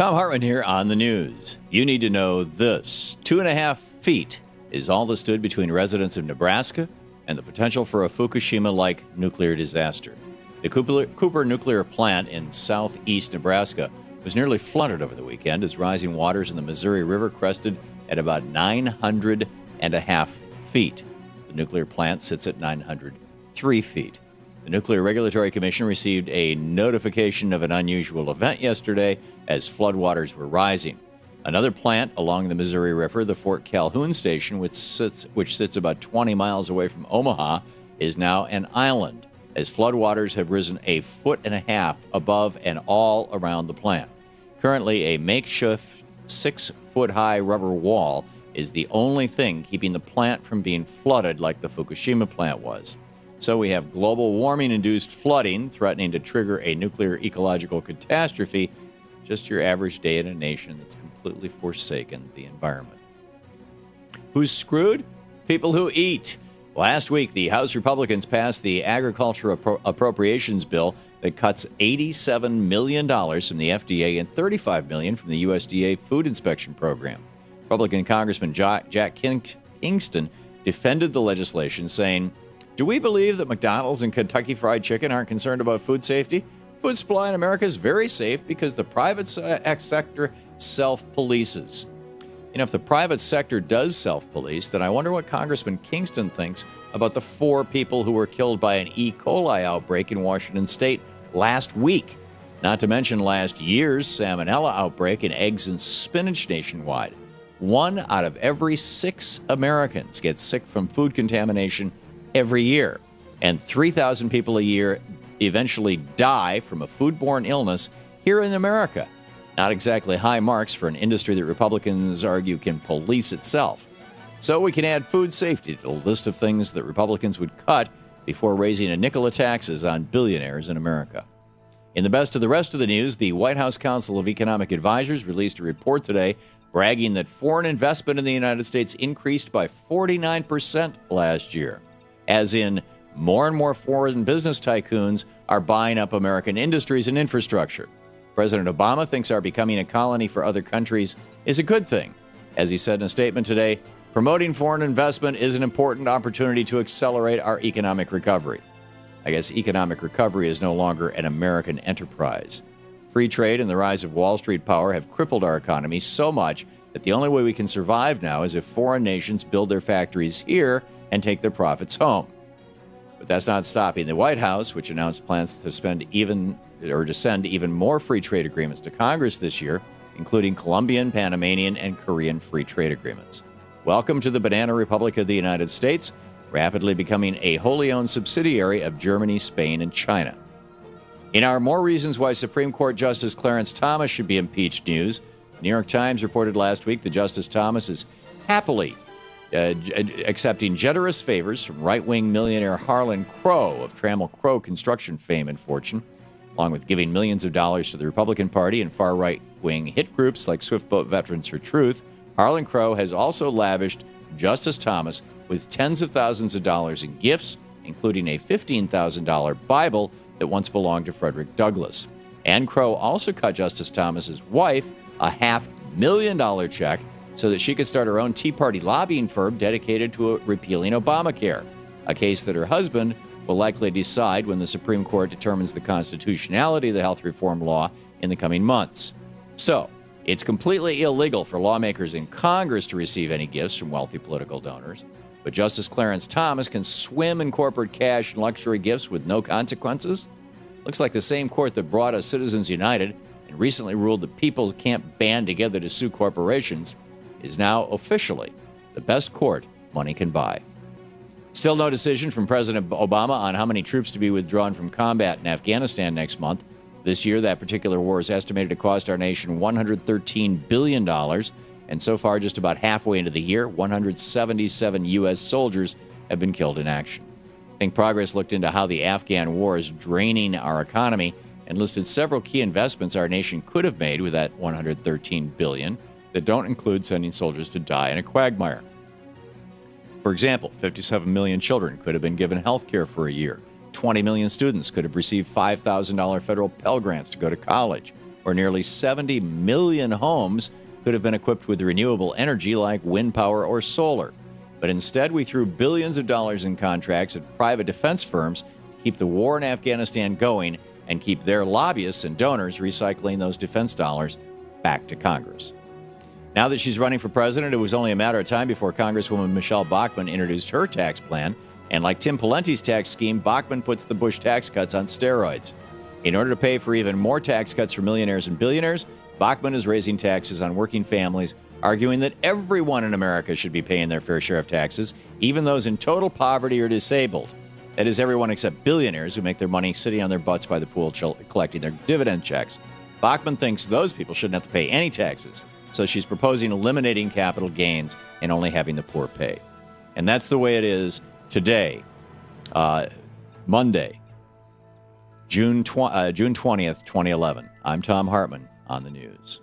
Thom Hartmann here on the news. You need to know this. 2.5 feet is all that stood between residents of Nebraska and the potential for a Fukushima-like nuclear disaster. The Cooper nuclear plant in southeast Nebraska was nearly flooded over the weekend as rising waters in the Missouri River crested at about 900.5 feet. The nuclear plant sits at 903 feet. The Nuclear Regulatory Commission received a notification of an unusual event yesterday as floodwaters were rising. Another plant along the Missouri River, the Fort Calhoun station, which sits about 20 miles away from Omaha, is now an island, as floodwaters have risen 1.5 feet above and all around the plant. Currently, a makeshift 6-foot-high rubber wall is the only thing keeping the plant from being flooded like the Fukushima plant was. So we have global warming-induced flooding threatening to trigger a nuclear ecological catastrophe, just your average day in a nation that's completely forsaken the environment. Who's screwed? People who eat. Last week, the House Republicans passed the Agriculture Appropriations Bill that cuts $87 million from the FDA and $35 million from the USDA Food Inspection Program. Republican Congressman Jack Kingston defended the legislation, saying, "Do we believe that McDonald's and Kentucky Fried Chicken aren't concerned about food safety? Food supply in America is very safe because the private sector self-polices." You know, if the private sector does self-police, then I wonder what Congressman Kingston thinks about the 4 people who were killed by an E. coli outbreak in Washington state last week. Not to mention last year's salmonella outbreak in eggs and spinach nationwide. 1 out of every 6 Americans gets sick from food contamination every year, and 3,000 people a year eventually die from a foodborne illness here in America. Not exactly high marks for an industry that Republicans argue can police itself. So we can add food safety to the list of things that Republicans would cut before raising a nickel of taxes on billionaires in America. In the best of the rest of the news, the White House Council of Economic Advisors released a report today bragging that foreign investment in the United States increased by 49% last year. As in, more and more foreign business tycoons are buying up American industries and infrastructure. President Obama thinks our becoming a colony for other countries is a good thing. As he said in a statement today, promoting foreign investment is an important opportunity to accelerate our economic recovery. I guess economic recovery is no longer an American enterprise. Free trade and the rise of Wall Street power have crippled our economy so much that the only way we can survive now is if foreign nations build their factories here and take their profits home. But that's not stopping the White House, which announced plans to send even more free trade agreements to Congress this year, including Colombian, Panamanian, and Korean free trade agreements. Welcome to the Banana Republic of the United States, rapidly becoming a wholly owned subsidiary of Germany, Spain, and China. In our More Reasons Why Supreme Court Justice Clarence Thomas should be impeached news, the New York Times reported last week that Justice Thomas is happily accepting generous favors from right-wing millionaire Harlan Crow of Trammell Crow construction fame and fortune, along with giving millions of dollars to the Republican Party and far right-wing hit groups like Swift Boat Veterans for Truth. Harlan Crow has also lavished Justice Thomas with tens of thousands of dollars in gifts, including a $15,000 Bible that once belonged to Frederick Douglass. And Crow also cut Justice Thomas's wife a $500,000 check so that she could start her own Tea Party lobbying firm dedicated to repealing Obamacare, a case that her husband will likely decide when the Supreme Court determines the constitutionality of the health reform law in the coming months. So, it's completely illegal for lawmakers in Congress to receive any gifts from wealthy political donors, but Justice Clarence Thomas can swim in corporate cash and luxury gifts with no consequences? Looks like the same court that brought us Citizens United and recently ruled that people can't band together to sue corporations is now officially the best court money can buy. Still no decision from President Obama on how many troops to be withdrawn from combat in Afghanistan next month. This year, that particular war is estimated to cost our nation $113 billion, and so far, just about halfway into the year, 177 U.S. soldiers have been killed in action. Think Progress looked into how the Afghan war is draining our economy and listed several key investments our nation could have made with that $113 billion that don't include sending soldiers to die in a quagmire. For example, 57 million children could have been given health care for a year. 20 million students could have received $5,000 federal Pell Grants to go to college. where nearly 70 million homes could have been equipped with renewable energy like wind power or solar. But instead, we threw billions of dollars in contracts at private defense firms to keep the war in Afghanistan going and keep their lobbyists and donors recycling those defense dollars back to Congress. Now that she's running for president, it was only a matter of time before Congresswoman Michelle Bachmann introduced her tax plan. And like Tim Pawlenty's tax scheme, Bachmann puts the Bush tax cuts on steroids. In order to pay for even more tax cuts for millionaires and billionaires, Bachmann is raising taxes on working families, arguing that everyone in America should be paying their fair share of taxes, even those in total poverty or disabled. That is, everyone except billionaires who make their money sitting on their butts by the pool collecting their dividend checks. Bachmann thinks those people shouldn't have to pay any taxes, so she's proposing eliminating capital gains and only having the poor pay. And that's the way it is today, Monday, June 20th, 2011. I'm Thom Hartmann on the news.